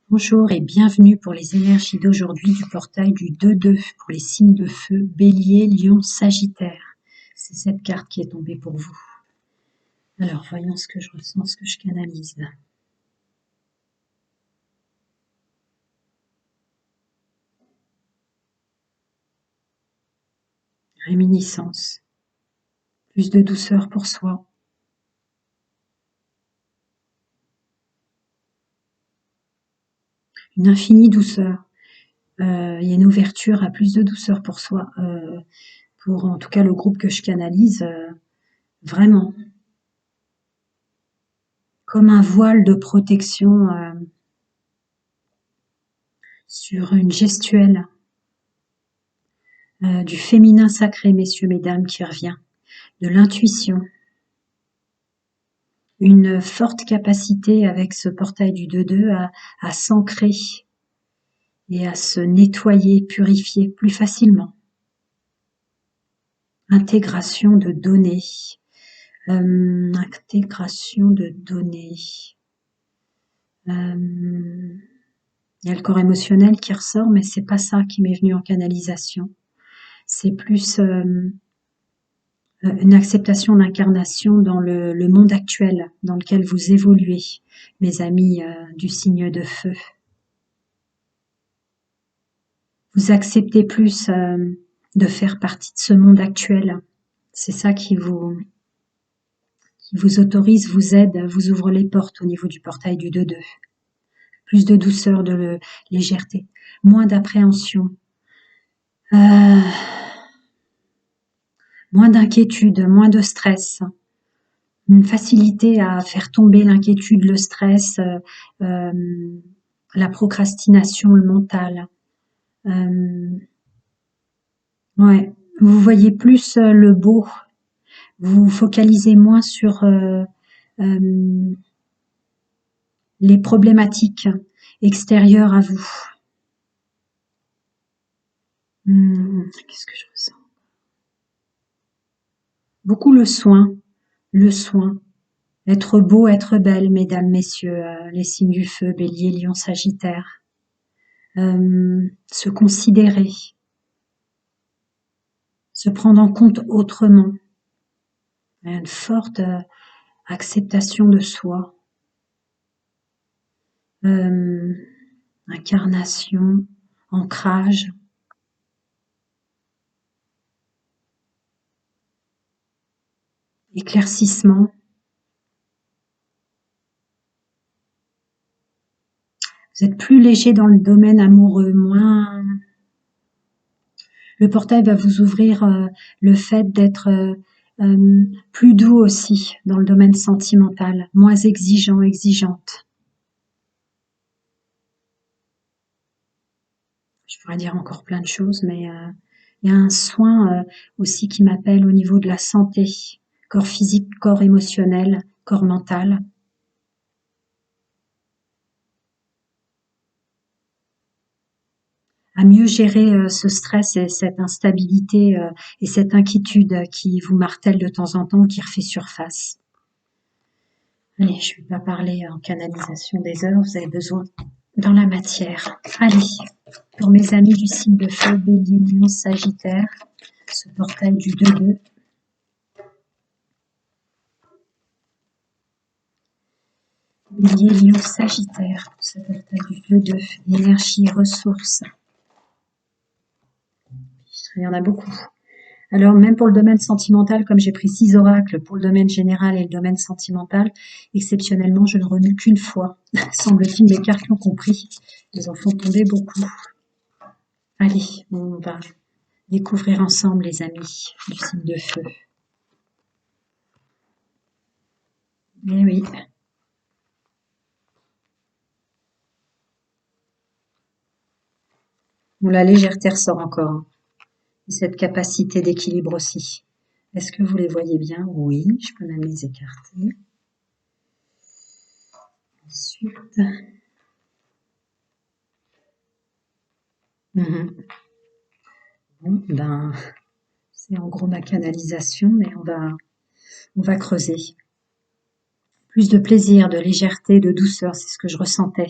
Bonjour et bienvenue pour les énergies d'aujourd'hui du portail du 2-2 pour les signes de feu, Bélier, Lion, Sagittaire. C'est cette carte qui est tombée pour vous. Alors, voyons ce que je ressens, ce que je canalise. Réminiscence. Plus de douceur pour soi. Une infinie douceur. Il y a une ouverture à plus de douceur pour soi. Pour en tout cas le groupe que je canalise, vraiment. Comme un voile de protection sur une gestuelle. Du féminin sacré, messieurs, mesdames, qui revient, de l'intuition, une forte capacité avec ce portail du 2-2 à s'ancrer et à se nettoyer, purifier plus facilement. Intégration de données. Intégration de données. Il y a le corps émotionnel qui ressort, mais c'est pas ça qui m'est venu en canalisation. C'est plus une acceptation d'incarnation dans le monde actuel dans lequel vous évoluez, mes amis du signe de feu. Vous acceptez plus de faire partie de ce monde actuel. C'est ça qui vous autorise, vous aide, vous ouvre les portes au niveau du portail du 2-2. Plus de douceur, de légèreté, moins d'appréhension, moins d'inquiétude, moins de stress. Une facilité à faire tomber l'inquiétude, le stress, la procrastination, le mental. Ouais, vous voyez plus le beau, vous focalisez moins sur les problématiques extérieures à vous. Qu'est-ce que je ressens? Beaucoup le soin, être beau, être belle, mesdames, messieurs, les signes du feu, Bélier, Lion, Sagittaire. Se considérer, se prendre en compte autrement, une forte acceptation de soi, incarnation, ancrage, éclaircissement. Vous êtes plus léger dans le domaine amoureux, moins. Le portail va vous ouvrir le fait d'être plus doux aussi dans le domaine sentimental, moins exigeant, exigeante. Je pourrais dire encore plein de choses, mais il y a un soin aussi qui m'appelle au niveau de la santé, corps physique, corps émotionnel, corps mental. À mieux gérer ce stress et cette instabilité et cette inquiétude qui vous martèle de temps en temps ou qui refait surface. Allez, je ne vais pas parler en canalisation des heures, vous avez besoin dans la matière. Allez, pour mes amis du signe de feu, Bélier, Lion, Sagittaire, ce portail du 2-2. Bélier, Lion, Sagittaire, ce portail du 2-2, énergie, ressources. Il y en a beaucoup. Alors, même pour le domaine sentimental, comme j'ai pris 6 oracles pour le domaine général et le domaine sentimental, exceptionnellement, je ne remue qu'une fois. Semble-t-il, les cartes l'ont compris. Ils en font tomber beaucoup. Allez, on va découvrir ensemble, les amis du signe de feu. Eh oui. Bon, la légèreté ressort encore. Et cette capacité d'équilibre aussi. Est-ce que vous les voyez bien? Oui, je peux même les écarter. Ensuite. Bon, ben, c'est en gros ma canalisation, mais on va creuser. Plus de plaisir, de légèreté, de douceur, c'est ce que je ressentais.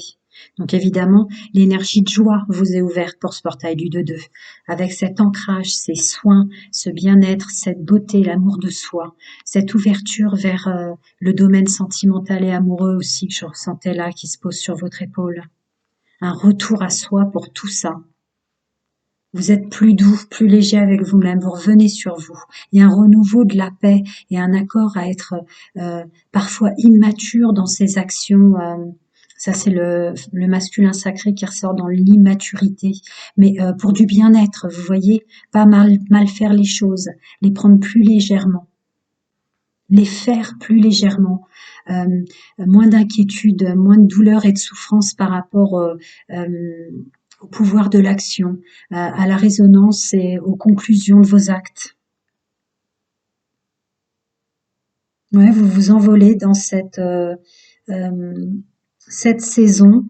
Donc évidemment, l'énergie de joie vous est ouverte pour ce portail du 2-2. Avec cet ancrage, ces soins, ce bien-être, cette beauté, l'amour de soi, cette ouverture vers le domaine sentimental et amoureux aussi que je ressentais là, qui se pose sur votre épaule. Un retour à soi pour tout ça. Vous êtes plus doux, plus léger avec vous-même, vous revenez sur vous. Il y a un renouveau de la paix et un accord à être parfois immature dans ses actions. Ça, c'est le masculin sacré qui ressort dans l'immaturité. Mais pour du bien-être, vous voyez, pas mal faire les choses, les prendre plus légèrement, les faire plus légèrement. Moins d'inquiétude, moins de douleur et de souffrance par rapport au pouvoir de l'action, à la résonance et aux conclusions de vos actes. Ouais, vous vous envolez dans cette saison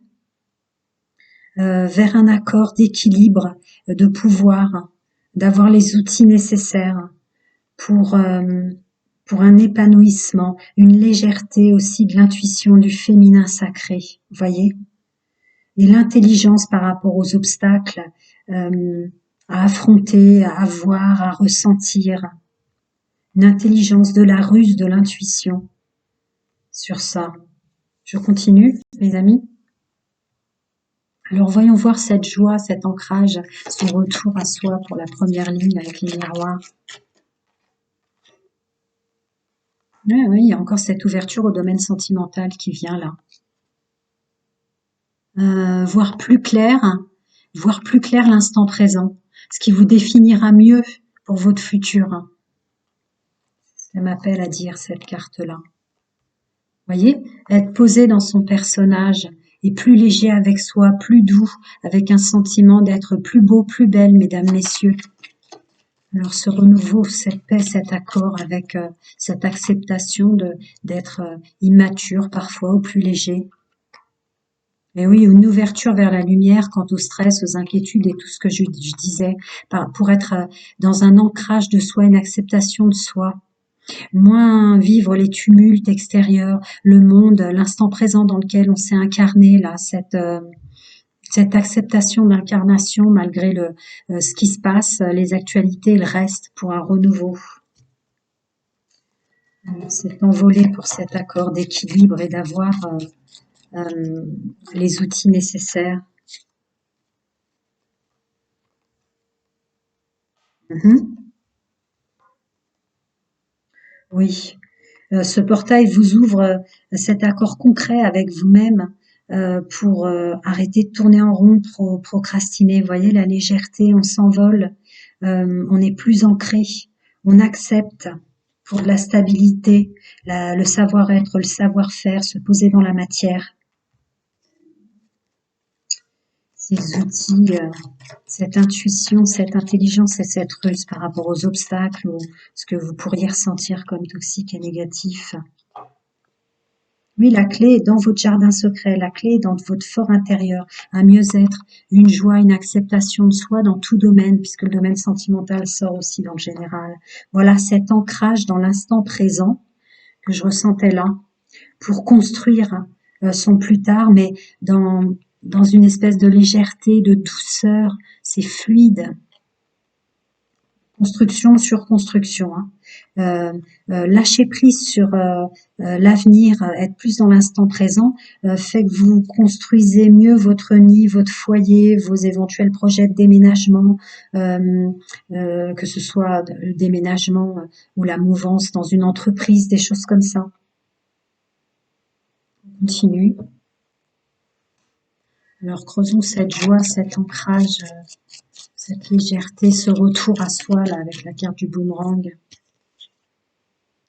vers un accord d'équilibre, de pouvoir, d'avoir les outils nécessaires pour un épanouissement, une légèreté aussi de l'intuition du féminin sacré, vous voyez, et l'intelligence par rapport aux obstacles à affronter, à voir, à ressentir, une intelligence de la ruse, de l'intuition sur ça. Je continue, mes amis. Alors voyons voir cette joie, cet ancrage, son retour à soi pour la première ligne avec les miroirs. Oui, il y a encore cette ouverture au domaine sentimental qui vient là. Voir plus clair l'instant présent, ce qui vous définira mieux pour votre futur. Ça m'appelle à dire cette carte-là. Voyez, être posé dans son personnage et plus léger avec soi, plus doux, avec un sentiment d'être plus beau, plus belle, mesdames, messieurs. Alors ce renouveau, cette paix, cet accord avec cette acceptation d'être immature parfois ou plus léger. Et oui, une ouverture vers la lumière quant au stress, aux inquiétudes et tout ce que je disais, pour être dans un ancrage de soi, une acceptation de soi. Moins vivre les tumultes extérieurs, le monde, l'instant présent dans lequel on s'est incarné, là, cette acceptation d'incarnation malgré ce qui se passe, les actualités, le reste pour un renouveau. C'est envolé pour cet accord d'équilibre et d'avoir les outils nécessaires. Oui, ce portail vous ouvre cet accord concret avec vous-même pour arrêter de tourner en rond, procrastiner. Vous voyez, la légèreté, on s'envole, on est plus ancré, on accepte pour de la stabilité, le savoir-être, le savoir-faire, se poser dans la matière. Ces outils, cette intuition, cette intelligence et cette ruse par rapport aux obstacles ou ce que vous pourriez ressentir comme toxique et négatif. Oui, la clé est dans votre jardin secret, la clé est dans votre fort intérieur, un mieux-être, une joie, une acceptation de soi dans tout domaine, puisque le domaine sentimental sort aussi dans le général. Voilà cet ancrage dans l'instant présent que je ressentais là, pour construire son plus tard, mais dans une espèce de légèreté, de douceur, c'est fluide. Construction sur construction. Lâcher prise sur l'avenir, être plus dans l'instant présent, fait que vous construisez mieux votre nid, votre foyer, vos éventuels projets de déménagement, que ce soit le déménagement ou la mouvance dans une entreprise, des choses comme ça. On continue. Alors creusons cette joie, cet ancrage, cette légèreté, ce retour à soi là avec la carte du boomerang.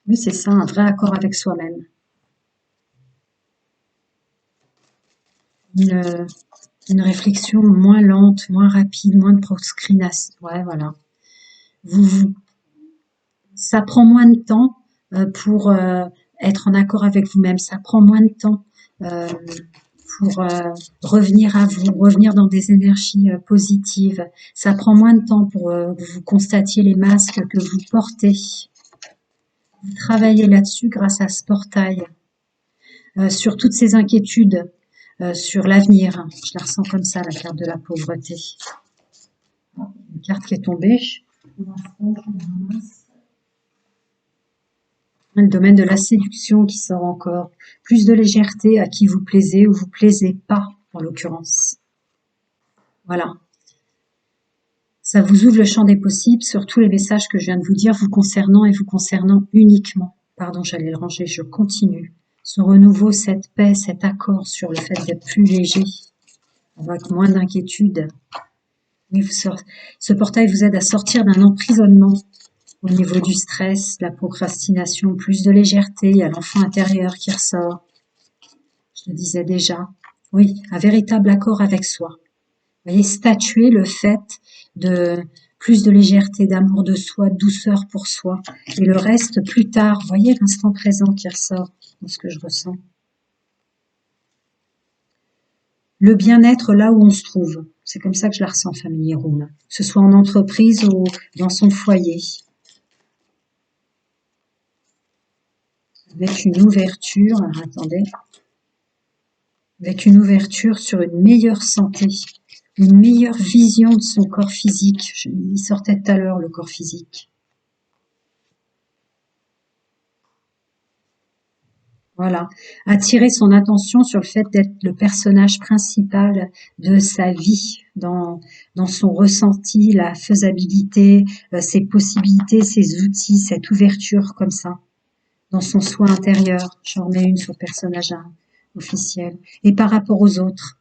Oui, c'est ça, un vrai accord avec soi-même. Une réflexion moins lente, moins rapide, moins de procrastination. Ouais, voilà. Ça prend moins de temps pour être en accord avec vous-même. Ça prend moins de temps pour revenir à vous, revenir dans des énergies positives. Ça prend moins de temps pour que vous constatiez les masques que vous portez. Vous travaillez là-dessus grâce à ce portail. sur toutes ces inquiétudes, sur l'avenir. Je la ressens comme ça, la carte de la pauvreté. Une carte qui est tombée. Le domaine de la séduction qui sort encore. Plus de légèreté à qui vous plaisez ou vous plaisez pas, en l'occurrence. Voilà. Ça vous ouvre le champ des possibles sur tous les messages que je viens de vous dire, vous concernant et vous concernant uniquement. Pardon, j'allais le ranger, je continue. Ce renouveau, cette paix, cet accord sur le fait d'être plus léger, avec moins d'inquiétude. Oui, ce portail vous aide à sortir d'un emprisonnement au niveau du stress, de la procrastination, plus de légèreté, il y a l'enfant intérieur qui ressort. Je le disais déjà. Oui, un véritable accord avec soi. Vous voyez, statuer le fait de plus de légèreté, d'amour de soi, de douceur pour soi. Et le reste, plus tard, vous voyez l'instant présent qui ressort dans ce que je ressens. Le bien-être là où on se trouve. C'est comme ça que je la ressens, famille Room. Que ce soit en entreprise ou dans son foyer. Avec une ouverture, alors attendez, avec une ouverture sur une meilleure santé, une meilleure vision de son corps physique. Il sortait tout à l'heure, le corps physique. Voilà, attirer son attention sur le fait d'être le personnage principal de sa vie, dans son ressenti, la faisabilité, ses possibilités, ses outils, cette ouverture comme ça, dans son soi intérieur. J'en remets une sur le personnage officiel. Et par rapport aux autres,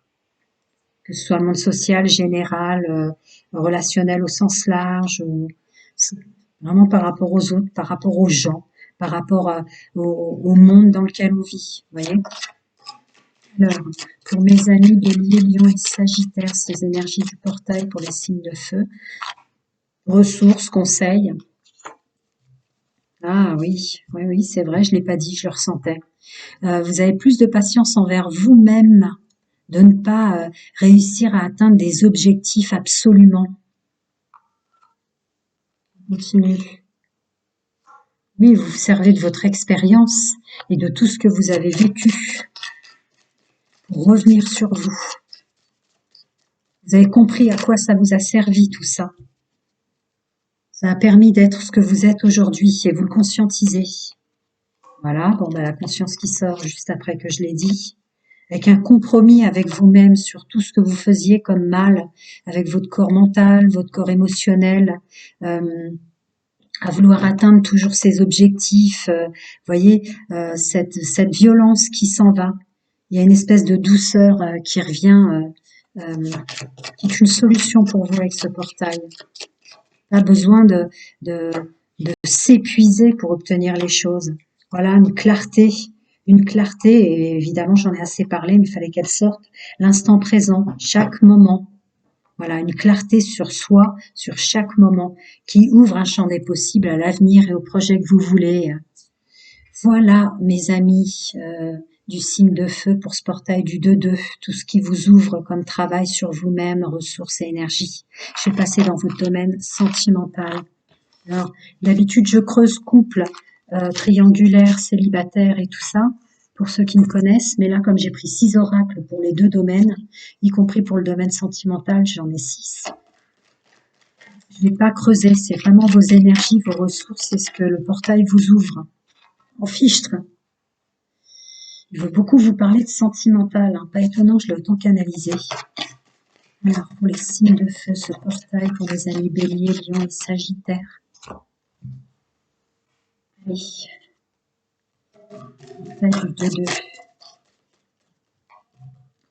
que ce soit le monde social, général, relationnel au sens large, ou vraiment par rapport aux autres, par rapport aux gens, par rapport au monde dans lequel on vit. Vous voyez? Alors, pour mes amis Bélier, Lion et Sagittaire, ces énergies du portail pour les signes de feu. Ressources, conseils. Ah oui, oui, oui, c'est vrai, je l'ai pas dit, je le ressentais. Vous avez plus de patience envers vous-même, de ne pas réussir à atteindre des objectifs absolument. Continue. Oui, vous vous servez de votre expérience et de tout ce que vous avez vécu pour revenir sur vous. Vous avez compris à quoi ça vous a servi tout ça. Ça a permis d'être ce que vous êtes aujourd'hui et vous le conscientisez. Voilà, bon, la conscience qui sort juste après que je l'ai dit. Avec un compromis avec vous-même sur tout ce que vous faisiez comme mal, avec votre corps mental, votre corps émotionnel, à vouloir atteindre toujours ces objectifs, voyez, cette violence qui s'en va. Il y a une espèce de douceur qui revient, qui est une solution pour vous avec ce portail. Pas besoin de s'épuiser pour obtenir les choses. Voilà, une clarté, et évidemment j'en ai assez parlé, mais il fallait qu'elle sorte. L'instant présent, chaque moment. Voilà, une clarté sur soi, sur chaque moment, qui ouvre un champ des possibles à l'avenir et au projet que vous voulez. Voilà, mes amis du signe de feu pour ce portail du 2-2, tout ce qui vous ouvre comme travail sur vous-même, ressources et énergie. Je vais passer dans votre domaine sentimental. Alors, d'habitude, je creuse couple, triangulaire, célibataire et tout ça, pour ceux qui me connaissent. Mais là, comme j'ai pris 6 oracles pour les 2 domaines, y compris pour le domaine sentimental, j'en ai 6. Je ne vais pas creuser, c'est vraiment vos énergies, vos ressources, c'est ce que le portail vous ouvre. En fichtre. Il veut beaucoup vous parler de sentimental, hein. Pas étonnant, je l'ai autant canalisé. Alors, pour les signes de feu, ce portail pour les amis Bélier, Lion et Sagittaire. Oui. Portail du 2-2.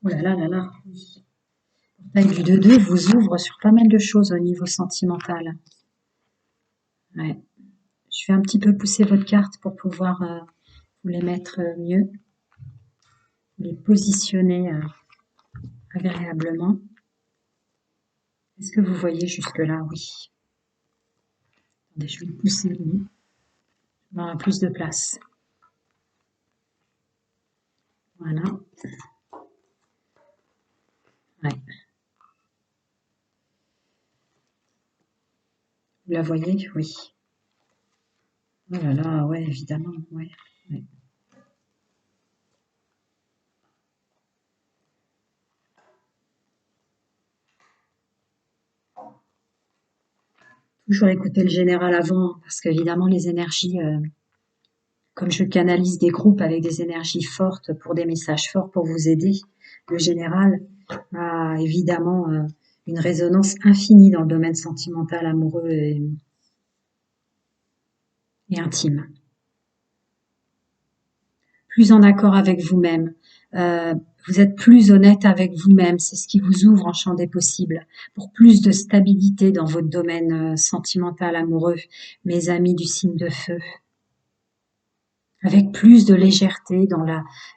Oh là là là là. Le portail du 2-2 vous ouvre sur pas mal de choses au niveau sentimental. Ouais. Je vais un petit peu pousser votre carte pour pouvoir vous les mettre mieux. Les positionner agréablement. Est-ce que vous voyez jusque-là? Oui. Attendez, je vais le pousser, lui. On aura plus de place. Voilà. Ouais. Vous la voyez? Oui. Oh là là, ouais, évidemment, ouais. Ouais. Toujours écouter le général avant, parce qu'évidemment les énergies, comme je canalise des groupes avec des énergies fortes pour des messages forts pour vous aider, le général a évidemment une résonance infinie dans le domaine sentimental, amoureux et intime. Plus en accord avec vous-même, vous êtes plus honnête avec vous-même, c'est ce qui vous ouvre en champ des possibles, pour plus de stabilité dans votre domaine sentimental, amoureux, mes amis du signe de feu, avec plus de légèreté dans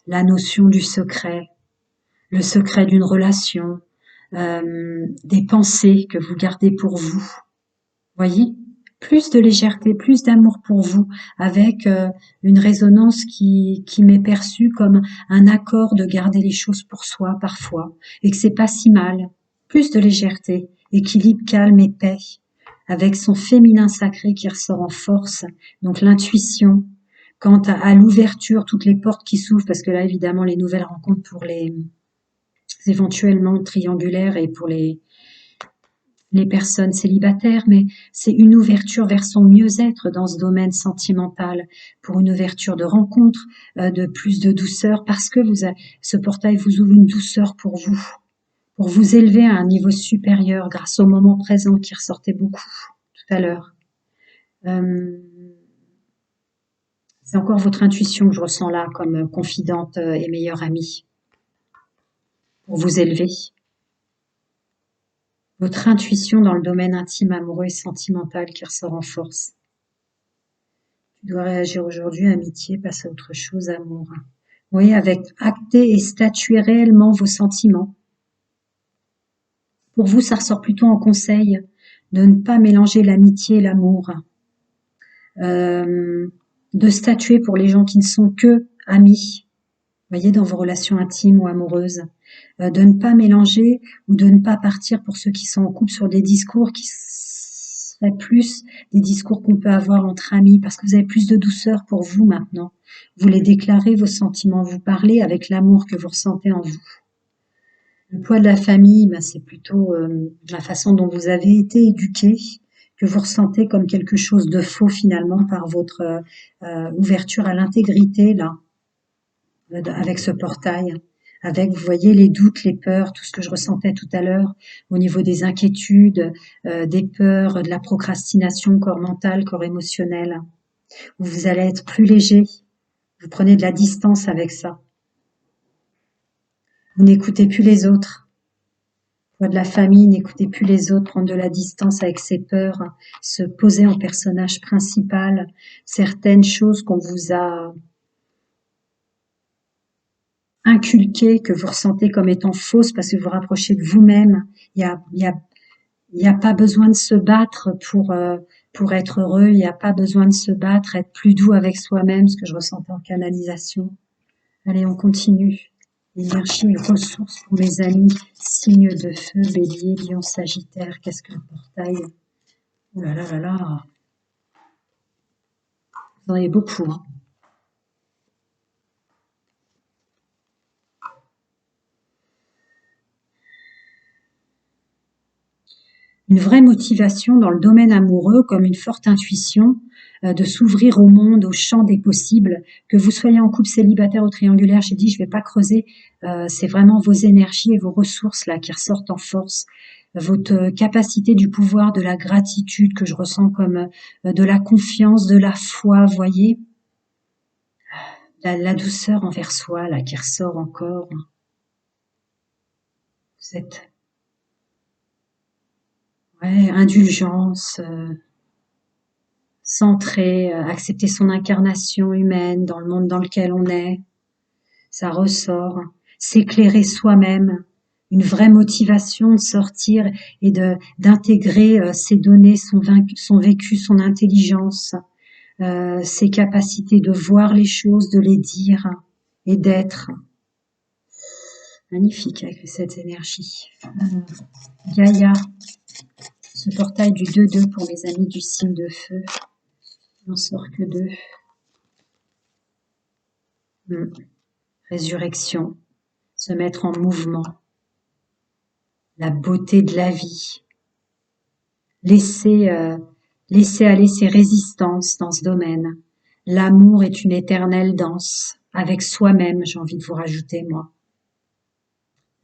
la notion du secret, le secret d'une relation, des pensées que vous gardez pour vous. Voyez, plus de légèreté, plus d'amour pour vous, avec une résonance qui m'est perçue comme un accord de garder les choses pour soi parfois, et que c'est pas si mal. Plus de légèreté, équilibre, calme et paix, avec son féminin sacré qui ressort en force, donc l'intuition. Quant à l'ouverture, toutes les portes qui s'ouvrent, parce que là, évidemment, les nouvelles rencontres pour les éventuellement triangulaires et pour les personnes célibataires, mais c'est une ouverture vers son mieux-être dans ce domaine sentimental, pour une ouverture de rencontre, de plus de douceur, parce que ce portail vous ouvre une douceur pour vous élever à un niveau supérieur grâce au moment présent qui ressortait beaucoup tout à l'heure. C'est encore votre intuition que je ressens là comme confidente et meilleure amie pour vous élever. Votre intuition dans le domaine intime, amoureux et sentimental qui ressort en force. Tu dois réagir aujourd'hui, amitié, passer à autre chose, amour. Oui, avec acter et statuer réellement vos sentiments. Pour vous, ça ressort plutôt en conseil de ne pas mélanger l'amitié et l'amour. De statuer pour les gens qui ne sont que amis. Voyez, dans vos relations intimes ou amoureuses. De ne pas mélanger ou de ne pas partir pour ceux qui sont en couple sur des discours qui seraient plus des discours qu'on peut avoir entre amis, parce que vous avez plus de douceur pour vous maintenant. Vous les déclarez, vos sentiments, vous parlez avec l'amour que vous ressentez en vous. Le poids de la famille, c'est plutôt la façon dont vous avez été éduqué, que vous ressentez comme quelque chose de faux finalement par votre ouverture à l'intégrité là, avec ce portail. Avec, vous voyez, les doutes, les peurs, tout ce que je ressentais tout à l'heure au niveau des inquiétudes, des peurs, de la procrastination, corps mental, corps émotionnel. Vous allez être plus léger. Vous prenez de la distance avec ça. Vous n'écoutez plus les autres. Poids de la famille, n'écoutez plus les autres, prendre de la distance avec ses peurs, se poser en personnage principal, certaines choses qu'on vous a inculquées, que vous ressentez comme étant fausses parce que vous vous rapprochez de vous-même. Il y a pas besoin de se battre pour être heureux. Il n'y a pas besoin de se battre, être plus doux avec soi-même, ce que je ressentais en canalisation. Allez, on continue. Énergie et ressources pour mes amis. Signes de feu, bélier, lion, sagittaire. Qu'est-ce que le portail? Oh là là là là. Vous en avez beaucoup, hein. Une vraie motivation dans le domaine amoureux, comme une forte intuition de s'ouvrir au monde, au champ des possibles, que vous soyez en couple célibataire ou triangulaire. J'ai dit, je vais pas creuser, c'est vraiment vos énergies et vos ressources là qui ressortent en force, votre capacité du pouvoir, de la gratitude que je ressens comme de la confiance, de la foi, voyez, la douceur envers soi là qui ressort encore. Vous êtes, ouais, indulgence. Centrer, accepter son incarnation humaine dans le monde dans lequel on est, ça ressort. S'éclairer soi-même, une vraie motivation de sortir et d'intégrer ses données, son vécu, son intelligence, ses capacités de voir les choses, de les dire et d'être. Magnifique avec cette énergie. Gaïa, ce portail du 2-2 pour mes amis du signe de feu. Il n'en sort que 2. Résurrection, se mettre en mouvement, la beauté de la vie, laisser Laissez aller ces résistances dans ce domaine. L'amour est une éternelle danse, avec soi-même, j'ai envie de vous rajouter, moi.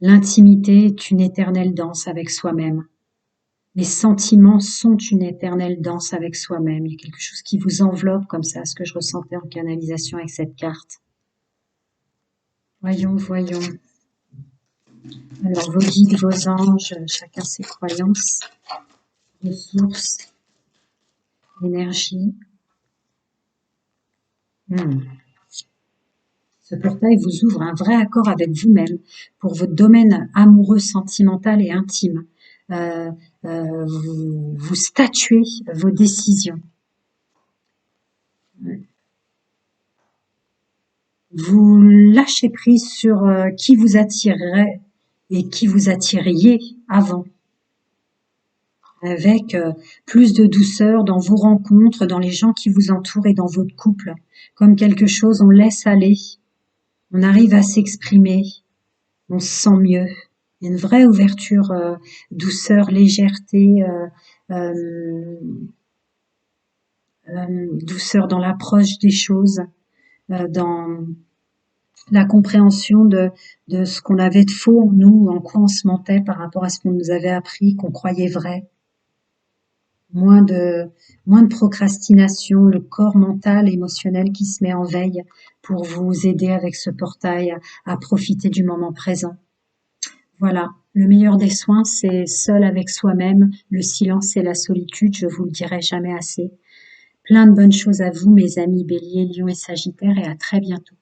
L'intimité est une éternelle danse avec soi-même. Les sentiments sont une éternelle danse avec soi-même. Il y a quelque chose qui vous enveloppe comme ça, ce que je ressentais en canalisation avec cette carte. Voyons, voyons. Alors, vos guides, vos anges, chacun ses croyances, ressources, énergie. Ce portail vous ouvre un vrai accord avec vous-même pour votre domaine amoureux, sentimental et intime. Vous statuez vos décisions. Vous lâchez prise sur qui vous attirerait et qui vous attiriez avant, avec plus de douceur dans vos rencontres, dans les gens qui vous entourent et dans votre couple. Comme quelque chose, on laisse aller, on arrive à s'exprimer, on se sent mieux. Il y a une vraie ouverture, douceur, légèreté, douceur dans l'approche des choses, dans la compréhension de ce qu'on avait de faux en nous, en quoi on se mentait par rapport à ce qu'on nous avait appris, qu'on croyait vrai. Moins de procrastination, le corps mental, émotionnel qui se met en veille pour vous aider avec ce portail à profiter du moment présent. Voilà, le meilleur des soins, c'est seul avec soi-même, le silence et la solitude, je vous le dirai jamais assez. Plein de bonnes choses à vous, mes amis Bélier, Lion et Sagittaire, et à très bientôt.